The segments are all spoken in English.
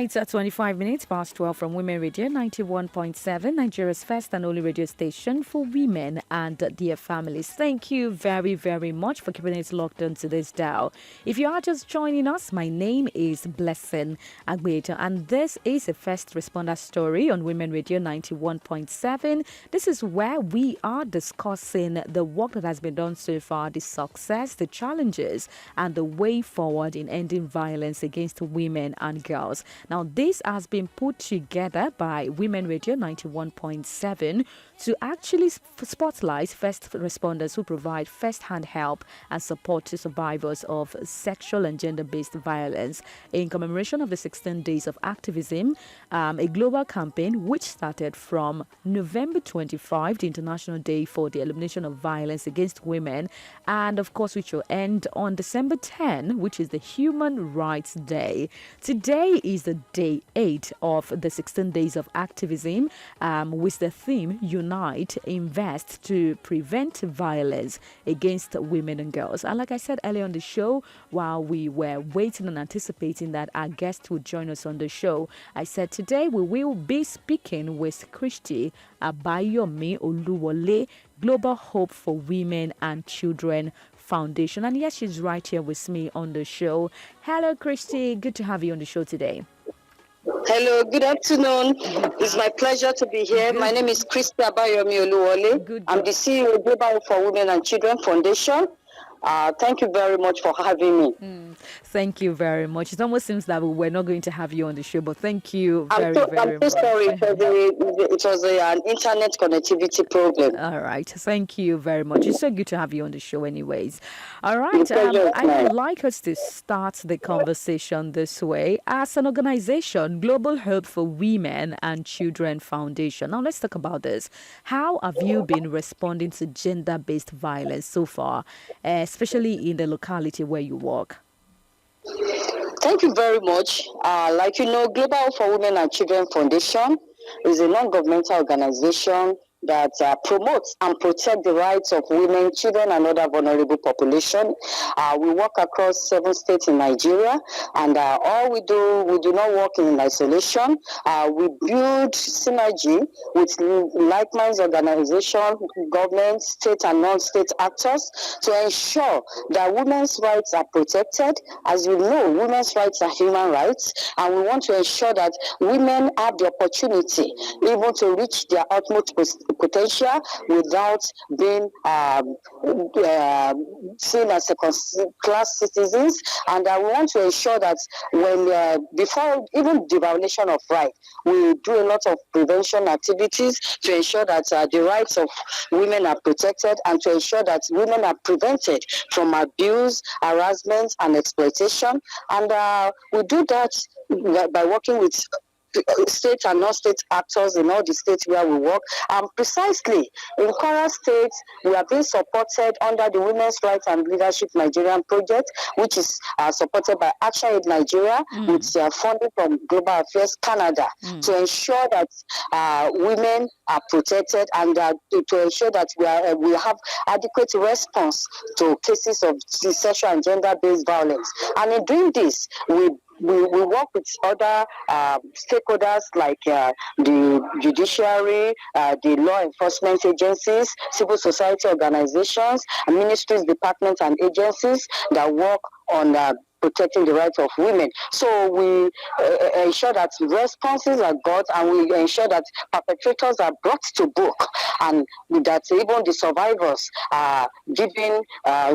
right, 25 minutes past 12 from Women Radio 91.7, Nigeria's first and only radio station for women and their families. Thank you very, very much for keeping it locked onto this dial. If you are just joining us, my name is Blessing Agbeto, and this is a first responder story on Women Radio 91.7. This is where we are discussing the work that has been done so far, the success, the challenges, and the way forward in ending violence against women and girls. Now, this has been put together by Women Radio 91.7 to actually spotlight first responders who provide first-hand help and support to survivors of sexual and gender-based violence in commemoration of the 16 days of activism, a global campaign which started from November 25, the International Day for the Elimination of Violence Against Women, and of course which will end on December 10, which is the Human Rights Day. Today is the day 8 of the 16 days of activism, with the theme Unite, Invest to Prevent Violence Against Women and Girls. And like I said earlier on the show, while we were waiting and anticipating that our guest would join us on the show, I said today we will be speaking with Christy Abayomi Oluwole, Global Hope for Women and Children Foundation. And yes, she's right here with me on the show. Hello, Christy. Good to have you on the show today. Hello, good afternoon. It's my pleasure to be here. My name is Christy Abayomi Oluwole. I'm the CEO of Global Hope for Women and Children Foundation. Thank you very much for having me. Thank you very much. It almost seems that we were not going to have you on the show, but thank you very much. I'm so sorry. It was an internet connectivity problem. All right. Thank you very much. It's so good to have you on the show anyways. All right. I would like us to start the conversation this way. As an organization, Global Hope for Women and Children Foundation. Now, let's talk about this. How have you been responding to gender-based violence so far, especially in the locality where you work? Thank you very much. Like you know, Global Hope for Women and Children Foundation is a non-governmental organization that promotes and protects the rights of women, children, and other vulnerable population. We work across 7 states in Nigeria, and all we do not work in isolation. We build synergy with like-minded organizations, government, state and non-state actors to ensure that women's rights are protected. As you know, women's rights are human rights, and we want to ensure that women have the opportunity even to reach their utmost potential without being seen as second-class citizens. And we want to ensure that when before even the violation of rights, we do a lot of prevention activities to ensure that the rights of women are protected and to ensure that women are prevented from abuse, harassment, and exploitation. And we do that by working with state and non-state actors in all the states where we work. And precisely in Kwara State, we are being supported under the Women's Rights and Leadership Nigerian Project, which is supported by Action Aid Nigeria, with funding from Global Affairs Canada, to ensure that women are protected and to ensure that we have adequate response to cases of sexual and gender-based violence. And in doing this, we work with other stakeholders like the judiciary, the law enforcement agencies, civil society organizations, ministries, departments, and agencies that work on protecting the rights of women. So we ensure that responses are got, and we ensure that perpetrators are brought to book, and that even the survivors are given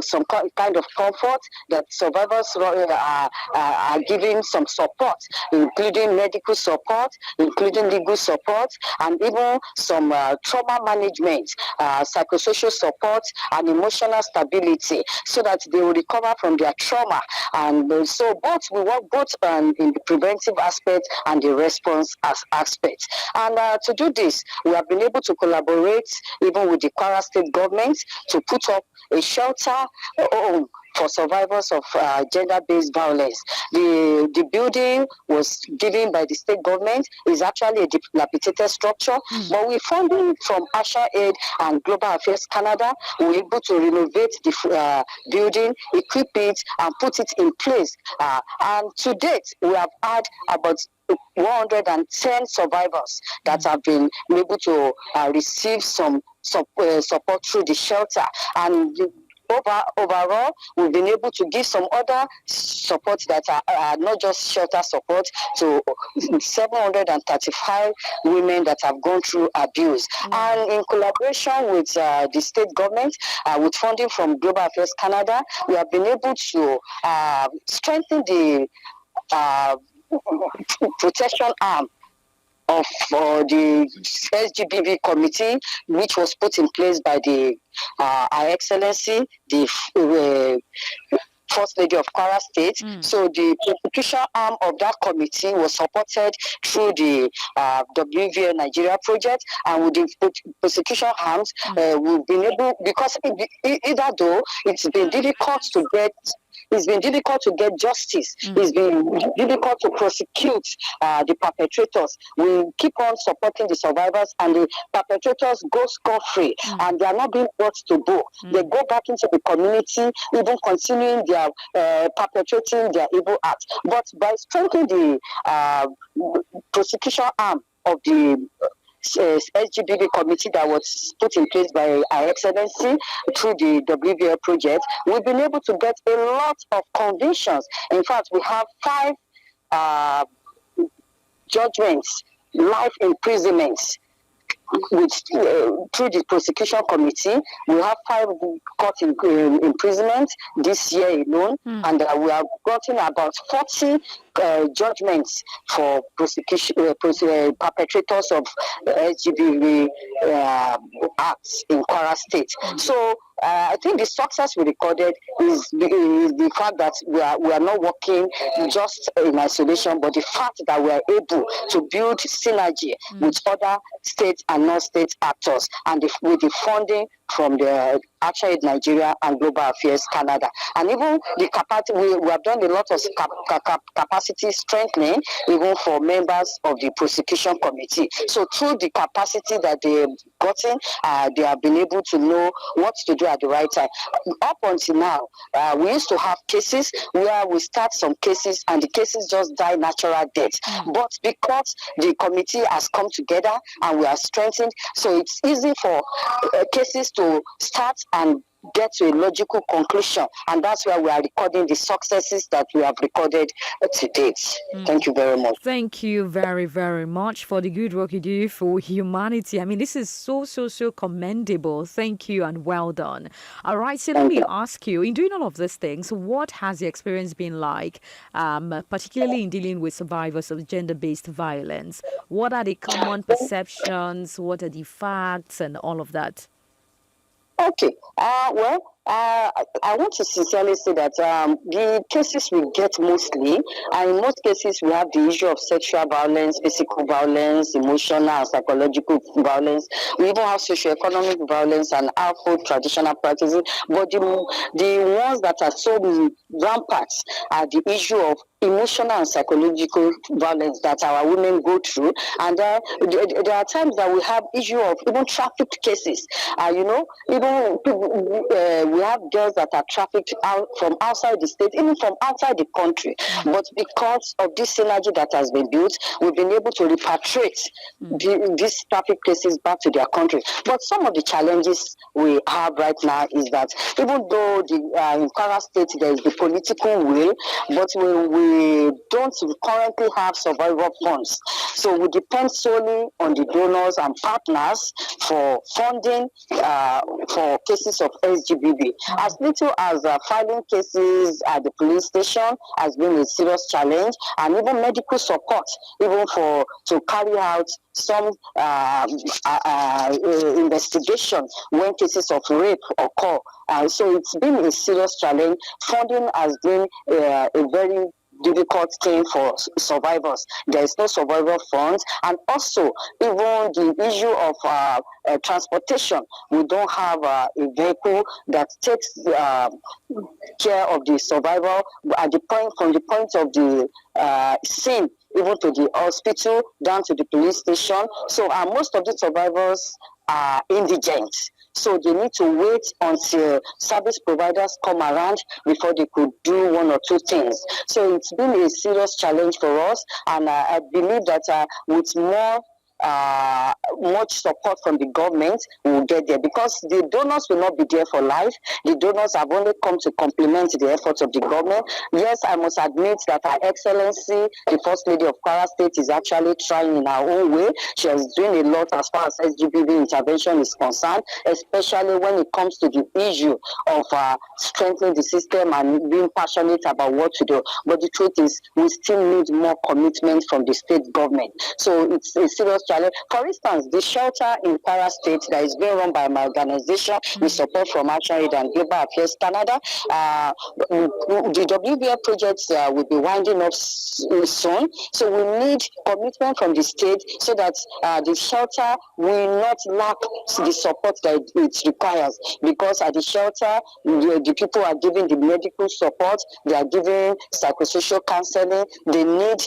some kind of comfort, that survivors are given some support, including medical support, including legal support, and even some trauma management, psychosocial support, and emotional stability, so that they will recover from their trauma. And so we work both in the preventive aspect and the response aspect. And to do this, we have been able to collaborate even with the Kwara State government to put up a shelter for survivors of gender-based violence. The building was given by the state government. Is actually a dilapidated structure, but with funding from Asia Aid and Global Affairs Canada, we were able to renovate the building, equip it, and put it in place. And to date, we have had about 110 survivors that have been able to receive some support through the shelter. And overall, we've been able to give some other support that are not just shelter support to 735 women that have gone through abuse. And in collaboration with the state government, with funding from Global Affairs Canada, we have been able to strengthen the protection arm of the SGBV committee, which was put in place by the Her Excellency, the First Lady of Kwara State. So the prosecution arm of that committee was supported through the WVA Nigeria project, and with the prosecution arms, we've been able, because either though it's been difficult to get justice. It's been difficult to prosecute the perpetrators. We keep on supporting the survivors, and the perpetrators go scot-free, and they are not being brought to book. They go back into the community, even continuing their perpetrating their evil acts. But by strengthening the prosecution arm of the SGBB committee that was put in place by Her Excellency through the WVL project, we've been able to get a lot of convictions. In fact, we have 5 judgments, life imprisonments. Through the prosecution committee, we have 5 court imprisonment this year alone, and we have gotten about 40 judgments for prosecution perpetrators of SGBV acts in Kwara State. So I think the success we recorded is the fact that we are not working just in isolation, but the fact that we are able to build synergy with other state and non-state actors, and with the funding from the Action Aid Nigeria and Global Affairs Canada. And even the capacity, we have done a lot of capacity strengthening, even for members of the prosecution committee. So through the capacity that they've gotten, they have been able to know what to do at the right time. Up until now, we used to have cases where we start some cases and the cases just die natural death. But because the committee has come together and we are strengthened, so it's easy for cases to start and get to a logical conclusion, and that's why we are recording the successes that we have recorded to date. Thank you very much. Thank you very, very much for the good work you do for humanity. I mean, this is so commendable. Thank you and well done. All right, so let me ask you, in doing all of these things, what has the experience been like, particularly in dealing with survivors of gender-based violence? What are the common perceptions? What are the facts and all of that? Okay. I want to sincerely say that the cases we get mostly, and in most cases, we have the issue of sexual violence, physical violence, emotional and psychological violence. We even have socioeconomic violence and household traditional practices. But the ones that are so rampant are the issue of emotional and psychological violence that our women go through. And there are times that we have issue of even trafficked cases. Even we have girls that are trafficked out from outside the state, even from outside the country. But because of this synergy that has been built, we've been able to repatriate these trafficked cases back to their country. But some of the challenges we have right now is that even though in Kwara State there is the political will, but we don't currently have survival funds. So we depend solely on the donors and partners for funding for cases of SGBV. As little as filing cases at the police station has been a serious challenge, and even medical support, even to carry out some investigation when cases of rape occur. So it's been a serious challenge. Funding has been a very difficult thing for survivors. There is no survival fund, and also even the issue of transportation. We don't have a vehicle that takes care of the survivor at the point from the point of the scene even to the hospital down to the police station. So most of the survivors are indigent. So they need to wait until service providers come around before they could do one or two things. So it's been a serious challenge for us, and I believe that with more much support from the government, we will get there, because the donors will not be there for life. The donors have only come to complement the efforts of the government. Yes, I must admit that Her Excellency, the First Lady of Kwara State, is actually trying in her own way. She is doing a lot as far as SGBV intervention is concerned, especially when it comes to the issue of strengthening the system and being passionate about what to do. But the truth is, we still need more commitment from the state government. So it's a serious challenge. For instance, the shelter in Kwara State that is being run by my organization with support from Action Aid and Global Affairs Canada, the WBA projects will be winding up soon. So we need commitment from the state so that the shelter will not lack the support that it requires. Because at the shelter, the people are giving the medical support, they are giving psychosocial counseling, they need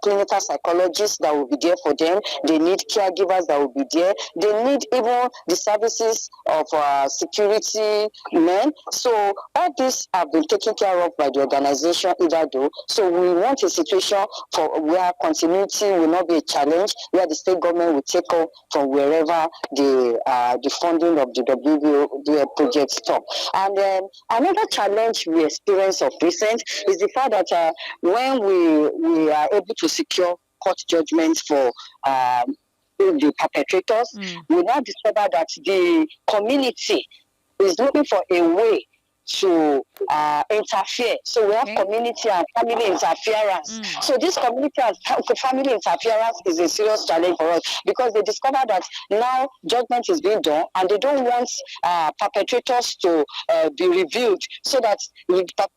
clinical psychologists that will be there for them, they need caregivers that will be there, they need even the services of security men. So all these have been taken care of by the organization Idado. So we want a situation for where continuity will not be a challenge, where the state government will take off from wherever the funding of the WBO project stop. And another challenge we experience of recent is the fact that when we are able to secure court judgments for the perpetrators, we now discover that the community is looking for a way to interfere. So we have community and family interference. So this community and family interference is a serious challenge for us, because they discover that now judgment is being done and they don't want perpetrators to be reviewed, so that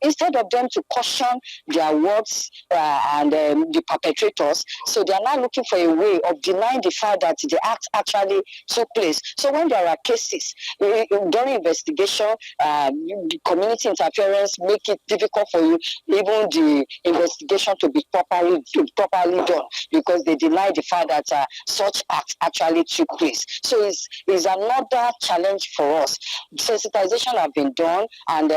instead of them to caution their words and the perpetrators, so they are now looking for a way of denying the fact that the act actually took place. So when there are cases during investigation, community interference make it difficult for you, even the investigation to be properly done, because they deny the fact that such acts actually took place. So it's another challenge for us. Sensitization have been done, and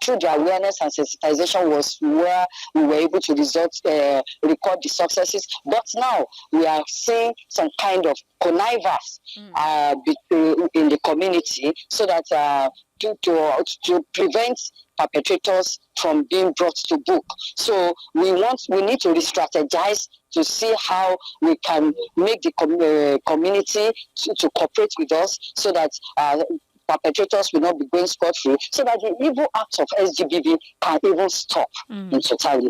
through the awareness and sensitization was where we were able to record the successes. But now we are seeing some kind of connivance in the community, so that to prevent perpetrators from being brought to book. So we need to re-strategize to see how we can make the community to cooperate with us, so that perpetrators will not be going scot-free, so that the evil acts of SGBV can even stop in totality.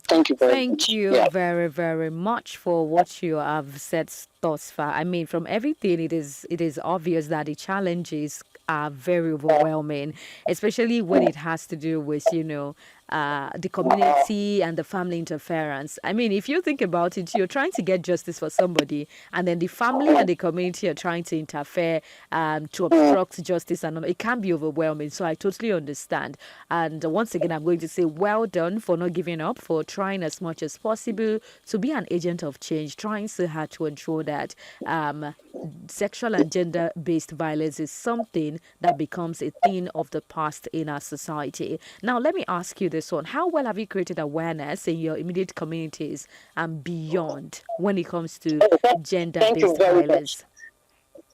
Thank you very much. Thank you very, very much for what you have said thus far. I mean, from everything, it is obvious that the challenges are very overwhelming, especially when it has to do with, the community and the family interference. I mean, if you think about it, you're trying to get justice for somebody, and then the family and the community are trying to interfere to obstruct justice, and it can be overwhelming. So I totally understand. And once again, I'm going to say well done for not giving up, for trying as much as possible to be an agent of change, trying so hard to ensure that sexual and gender-based violence is something that becomes a thing of the past in our society. Now, let me ask you this one. How well have you created awareness in your immediate communities and beyond when it comes to gender-based violence?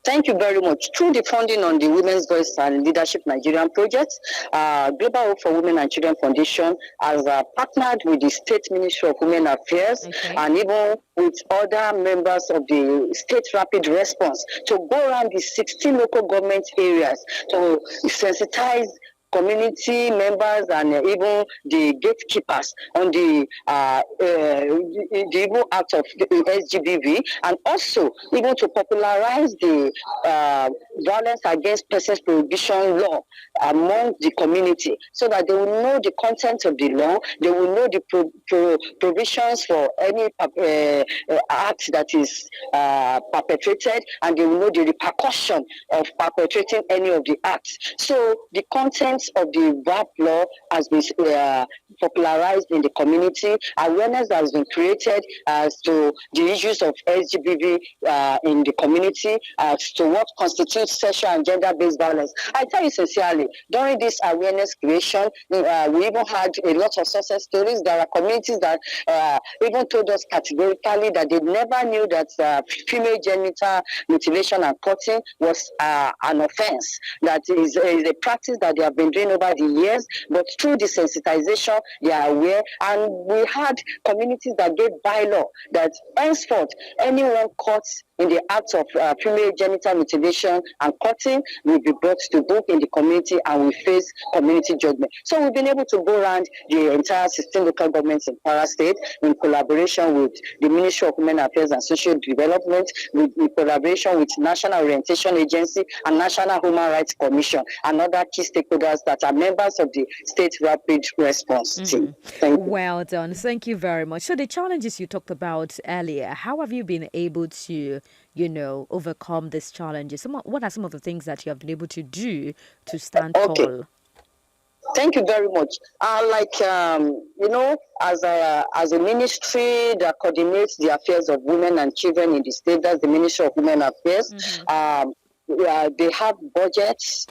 Thank you very much. Through the funding on the Women's Voice and Leadership Nigerian project, Global Hope for Women and Children Foundation has partnered with the State Ministry of Women Affairs and even with other members of the State Rapid Response to go around the 16 local government areas to sensitize community members and even the gatekeepers on the evil act of the SGBV, and also even to popularize the violence against persons prohibition law among the community, so that they will know the content of the law, they will know the provisions for any act that is perpetrated, and they will know the repercussion of perpetrating any of the acts. So the contents of the VAP law has been popularized in the community. Awareness has been created as to the issues of SGBV in the community, as to what constitutes sexual and gender-based violence. I tell you sincerely, during this awareness creation, we even had a lot of success stories. There are communities that even told us categorically that they never knew that female genital mutilation and cutting was an offense. That is a practice that they have been doing over the years, but through the sensitization, they are aware. And we had communities that gave bylaw that henceforth anyone caught in the act of female genital mutilation and cutting will be brought to book in the community and will face community judgment. So we've been able to go around the entire 16 local governments in Kwara State in collaboration with the Ministry of Women Affairs and Social Development, in collaboration with National Orientation Agency and National Human Rights Commission, and other key stakeholders that are members of the State Rapid Response Team. Thank you. Well done. Thank you very much. So the challenges you talked about earlier, how have you been able to, overcome these challenges? What are some of the things that you have been able to do to stand tall? Thank you very much. As a ministry that coordinates the affairs of women and children in the state, that's the Ministry of Women Affairs. They have budgets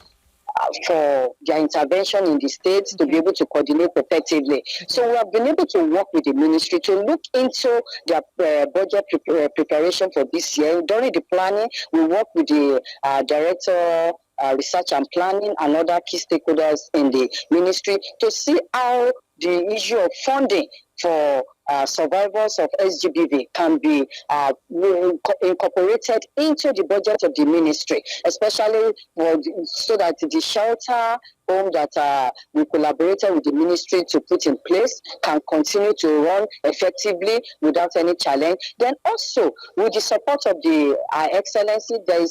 for their intervention in the states to be able to coordinate effectively. So we have been able to work with the ministry to look into their budget preparation for this year. During the planning, we work with the director research and planning and other key stakeholders in the ministry to see how the issue of funding for survivors of SGBV can be incorporated into the budget of the ministry, especially so that the shelter home that we collaborated with the ministry to put in place can continue to run effectively without any challenge. Then also, with the support of the Excellency, there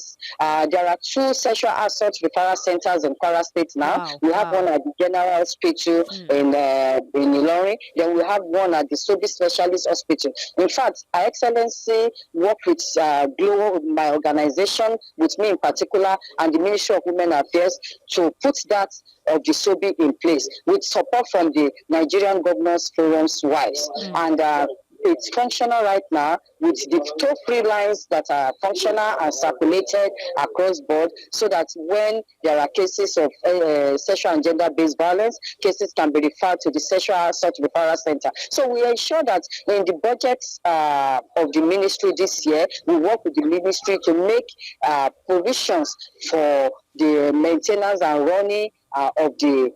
are 2 sexual assault referral centers in Kwara State now. Wow. We have one at the General Hospital in Ilorin. Then we have one at the Sobi Specialist Hospital. In fact, Our Excellency worked with my organization, with me in particular, and the Ministry of Women Affairs to put that of the SOBI in place with support from the Nigerian Governors Forum's wives. And it's functional right now with the toll-free lines that are functional and circulated across board, so that when there are cases of sexual and gender-based violence, cases can be referred to the Sexual Assault Referral Center. So we ensure that in the budgets of the ministry this year, we work with the ministry to make provisions for the maintenance and running of the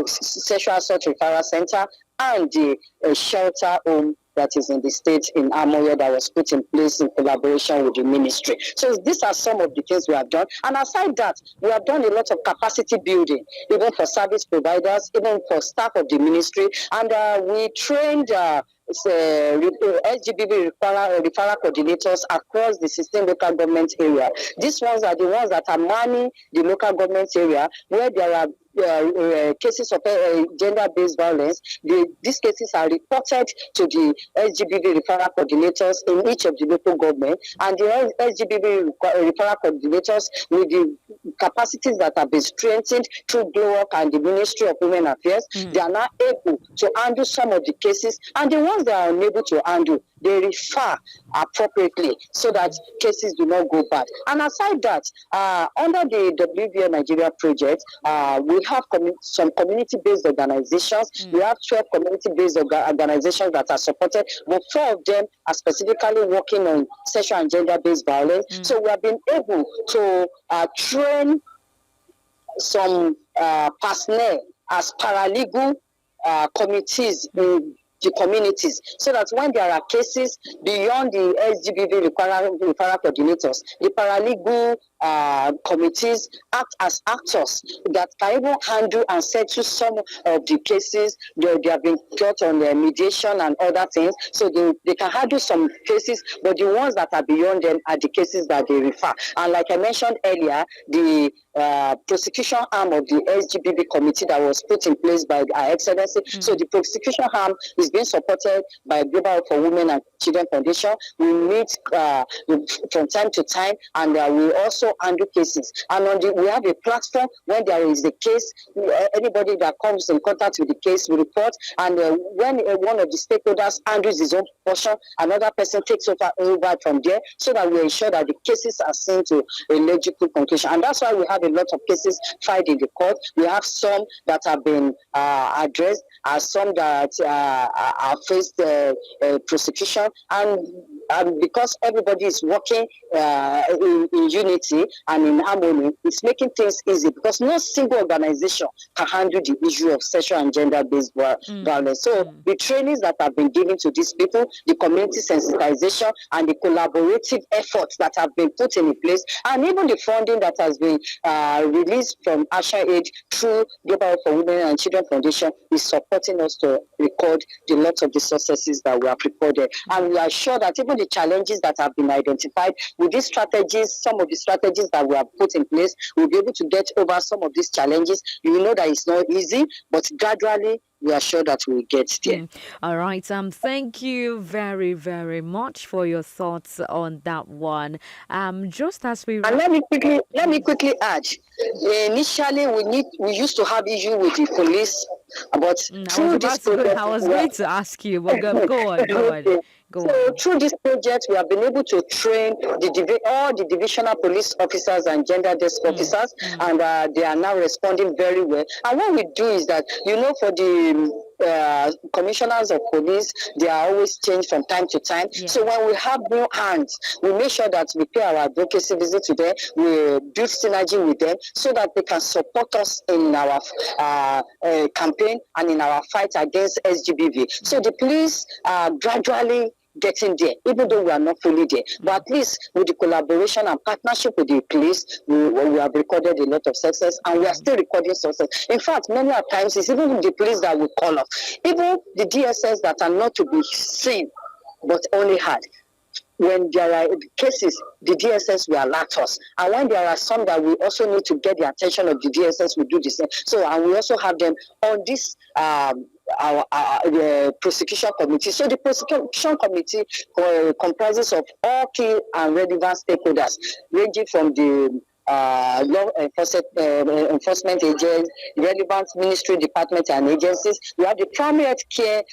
Sexual Assault Referral Center and the shelter home that is in the state in Amoyo that was put in place in collaboration with the ministry. So these are some of the things we have done. And aside that, we have done a lot of capacity building, even for service providers, even for staff of the ministry. And we trained SGBV referral coordinators across the 16 local government area. These ones are the ones that are manning the local government area where there are cases of gender-based violence. These cases are reported to the SGBV referral coordinators in each of the local government, and the SGBV referral coordinators, with the capacities that have been strengthened through GLOWOC and the Ministry of Women Affairs, they are now able to handle some of the cases, and the ones that are unable to handle, they refer appropriately so that cases do not go bad. And aside that, under the WVN Nigeria project, we have some community-based organizations. We have 12 community-based organizations that are supported, but 4 of them are specifically working on sexual and gender-based violence. So we have been able to train some personnel as paralegal committees in the communities, so that when there are cases beyond the SGBV referral coordinators, the paralegal committees act as actors that can even handle and settle some of the cases. They have been taught on mediation and other things, so they can handle some cases, but the ones that are beyond them are the cases that they refer. And like I mentioned earlier, the prosecution arm of the SGBB committee that was put in place by Our Excellency. So the prosecution arm is being supported by Global for Women and Children Foundation. We meet from time to time, and we also handle cases. And we have a platform when there is a case. Anybody that comes in contact with the case will report, and when one of the stakeholders handles his own portion, another person takes over from there, so that we ensure that the cases are seen to a logical conclusion. And that's why we have a lot of cases filed in the court. We have some that have been addressed, some that are faced prosecution, and because everybody is working in unity and in harmony, it's making things easy, because no single organization can handle the issue of sexual and gender-based violence. So the trainings that have been given to these people, the community sensitization, and the collaborative efforts that have been put in place, and even the funding that has been released from Action Aid through Global for Women and Children Foundation is supporting us to record the lots of the successes that we have recorded. And we are sure that even the challenges that have been identified with these strategies, some of the strategies that we have put in place, we'll be able to get over some of these challenges. You know that it's not easy, but gradually we are sure that we'll get there. All right. Thank you very, very much for your thoughts on that one. Just as we and let me quickly add. Initially, we used to have issue with the police, but through this project, I was going to ask you, but go on. Through this project, we have been able to train all the divisional police officers and gender desk officers, and they are now responding very well. And what we do is that, for the commissioners of police, they are always changed from time to time. Yeah. So when we have new hands, we make sure that we pay our advocacy visit to them, we build synergy with them, so that they can support us in our campaign and in our fight against SGBV. So the police are gradually getting there, even though we are not fully there. But at least with the collaboration and partnership with the police, we have recorded a lot of success, and we are still recording success. In fact, many times it's even the police that will call us, even the DSS that are not to be seen but only heard. When there are cases, the DSS will alert us. And when there are some that we also need to get the attention of the DSS, we do the same. So, and we also have them on this the prosecution committee. So the prosecution committee comprises of all key and relevant stakeholders, ranging from the law enforcement agents, relevant ministry, departments, and agencies. We have the primary health care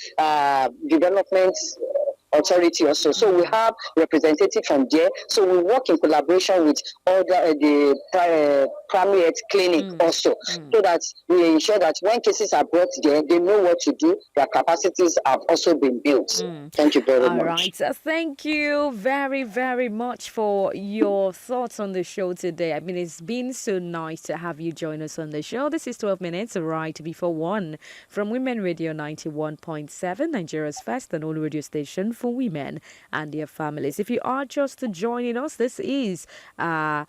development authority also. So we have representatives from there. So we work in collaboration with all the primary health clinic also, so that we ensure that when cases are brought there, they know what to do. Their capacities have also been built. Thank you very much. All right. Thank you very, very much for your thoughts on the show today. I mean, it's been so nice to have you join us on the show. This is 12 minutes right before 1 from Women Radio 91.7, Nigeria's first and only radio station for women and their families. If you are just joining us, this is a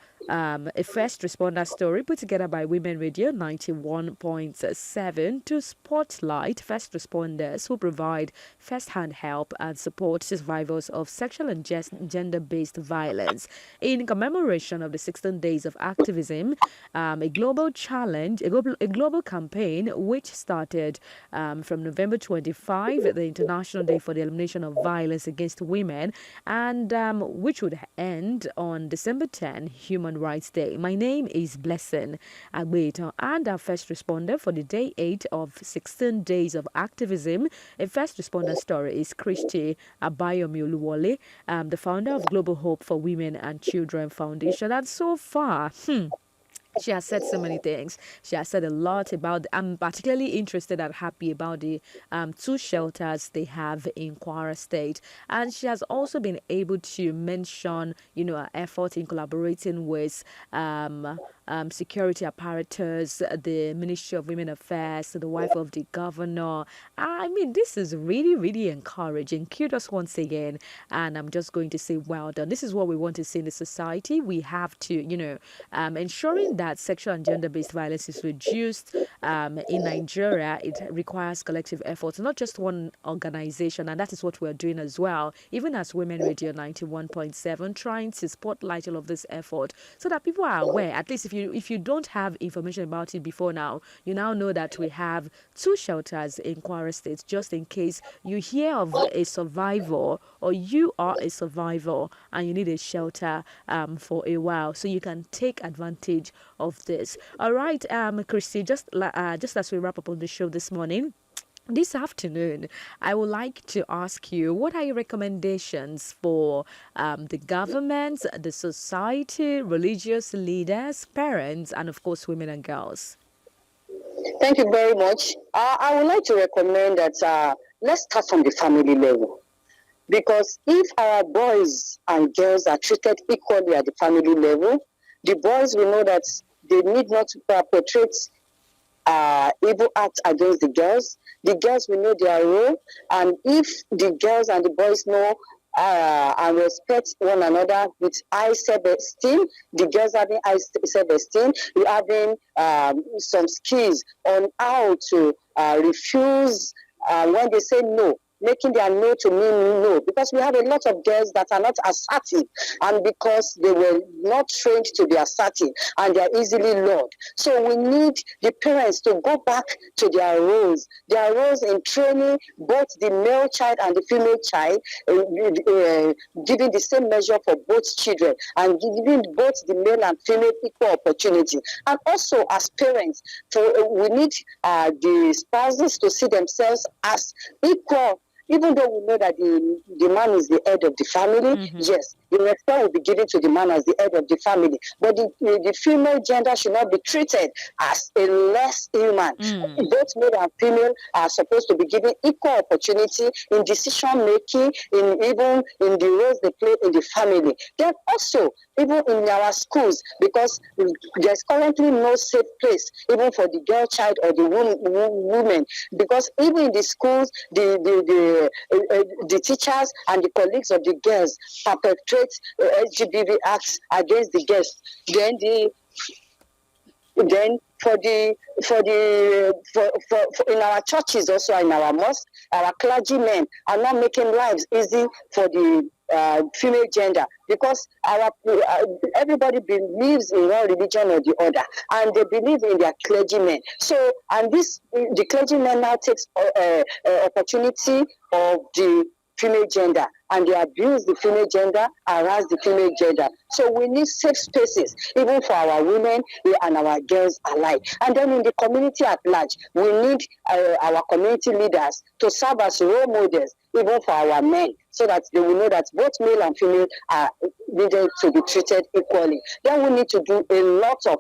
first responder story put together by Women Radio 91.7 to spotlight first responders who provide first-hand help and support survivors of sexual and gender-based violence. In commemoration of the 16 days of activism, a global challenge, a global campaign which started from November 25, the International Day for the Elimination of Violence Against Women, and which would end on December 10, Human Rights Day. My name is Blessing Agbeto, and our first responder for the day 8 of 16 days of activism. A first responder story is Christy Abayomi Oluwole, the founder of Global Hope for Women and Children Foundation. And so far, She has said so many things. She has said a lot about. I'm particularly interested and happy about the two shelters they have in Kwara State, and she has also been able to mention, her effort in collaborating with security apparatus, the Ministry of Women Affairs, the wife of the governor. I mean, this is really, really encouraging. Kudos once again, and I'm just going to say, well done. This is what we want to see in the society. We have to, ensuring that sexual and gender-based violence is reduced in Nigeria. It requires collective efforts, not just one organization, and that is what we're doing as well. Even as Women Radio 91.7, trying to spotlight all of this effort so that people are aware. At least if you don't have information about it before now, you now know that we have two shelters in Kwara State, just in case you hear of a survivor or you are a survivor and you need a shelter for a while, so you can take advantage of this. All right, Christy, just as we wrap up on the show this morning, this afternoon, I would like to ask you, what are your recommendations for the government, the society, religious leaders, parents, and of course, women and girls? Thank you very much. I would like to recommend that let's start from the family level. Because if our boys and girls are treated equally at the family level, the boys will know that they need not to perpetrate evil acts against the girls. The girls will know their role, and if the girls and the boys know and respect one another with high self-esteem, the girls having high self-esteem, you having some skills on how to refuse when they say no, making their no to mean no, because we have a lot of girls that are not assertive, and because they were not trained to be assertive and they are easily lured. So we need the parents to go back to their roles in training both the male child and the female child, giving the same measure for both children and giving both the male and female equal opportunity. And also as parents, we need the spouses to see themselves as equal. Even though we know that the man is the head of the family, yes, the respect will be given to the man as the head of the family. But the female gender should not be treated as a less human. Both male and female are supposed to be given equal opportunity in decision making, even in the roles they play in the family. Then also, even in our schools, because there's currently no safe place, even for the girl child or the woman, because even in the schools, the teachers and the colleagues of the girls perpetrate LGBT acts against the girls. Then for in our churches, also in our mosques, our clergymen are not making lives easy for the female gender, because everybody believes in one religion or the other, and they believe in their clergymen. So, and the clergymen now takes opportunity of the female gender, and they abuse the female gender, harass the female gender. So we need safe spaces, even for our women and our girls alike. And then in the community at large, we need our community leaders to serve as role models, even for our men, so that they will know that both male and female are needed to be treated equally. Then we need to do a lot of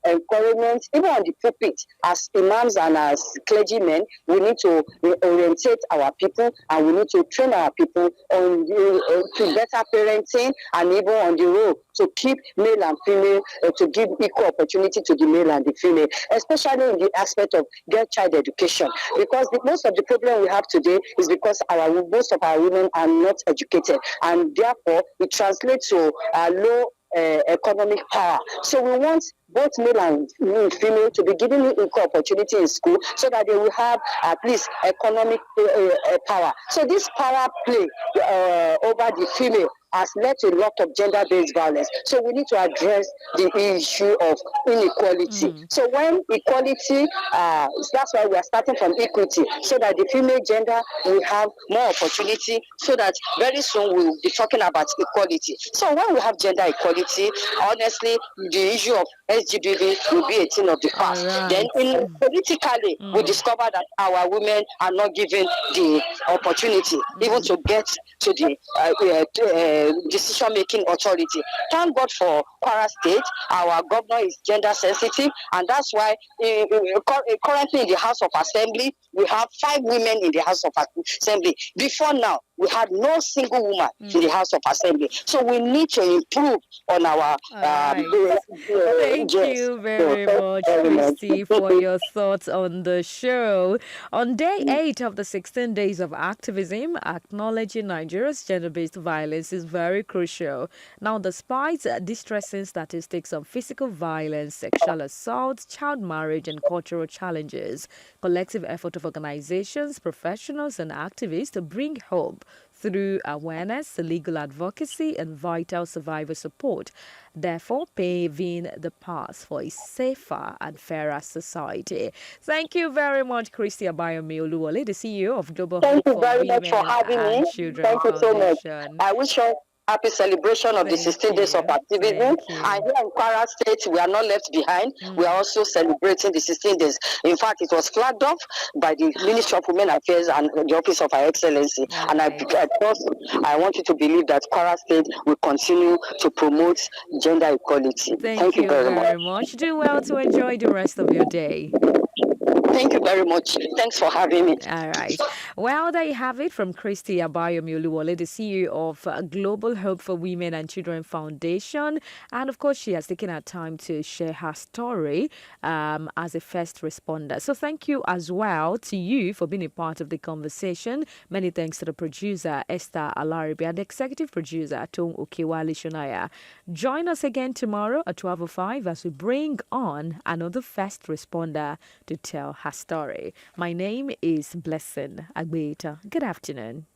encouragement, even on the pulpit, as imams and as clergymen. We need to orientate our people, and we need to train our people on to better parenting, and even on the road to keep male and female, to give equal opportunity to the male and the female, especially in the aspect of girl child education, because most of the problem we have today is because most of our women are not educated, and therefore it translates to low economic power. So we want both male and female to be given equal opportunity in school, so that they will have at least economic power. So this power play over the female has led to a lot of gender-based violence. So we need to address the issue of inequality. So when equality, that's why we are starting from equity, so that the female gender will have more opportunity, so that very soon we'll be talking about equality. So when we have gender equality, honestly, the issue of SGBV will be a thing of the All past. Then, right. politically, we discover that our women are not given the opportunity even to get to the decision-making authority. Thank God for Kwara State. Our governor is gender sensitive, and that's why currently in the House of Assembly, we have 5 women in the House of Assembly. Before now, we had no single woman in the House of Assembly. So we need to improve on our All right. Thank yes. you So very thank you much, very much. Christy, for your thoughts on the show. On day 8 of the 16 days of activism, acknowledging Nigeria's gender based violence is very crucial. Now, despite distressing statistics on physical violence, sexual assault, child marriage, and cultural challenges, collective effort of organizations, professionals, and activists to bring hope through awareness, legal advocacy, and vital survivor support, therefore paving the path for a safer and fairer society. Thank you very much, Christy Abayomi Oluwole, the CEO of Global Thank Hope you for very much for Women having me. and Children Thank you so much. Foundation. I wish you happy celebration of the Thank 16 days of you. activism. Thank And you. here in Kwara State, we are not left behind. We are also celebrating the 16 days. In fact, it was flagged off by the Ministry of Women Affairs and the Office of Her Excellency. All And right. I want you to believe that Kwara State will continue to promote gender equality. Thank Thank you you very much. very much. Do well to enjoy the rest of your day. Thank you very much. Thanks for having me. All right. Well, there you have it from Christy Abayomi Oluwole, the CEO of Global Hope for Women and Children Foundation. And of course, she has taken her time to share her story as a first responder. So thank you as well to you for being a part of the conversation. Many thanks to the producer, Esther Alaribi, and the executive producer, Tom Okewali Shonaya. Join us again tomorrow at 12:05 as we bring on another first responder to tell her story. My name is Blessing Agbeita. Good afternoon.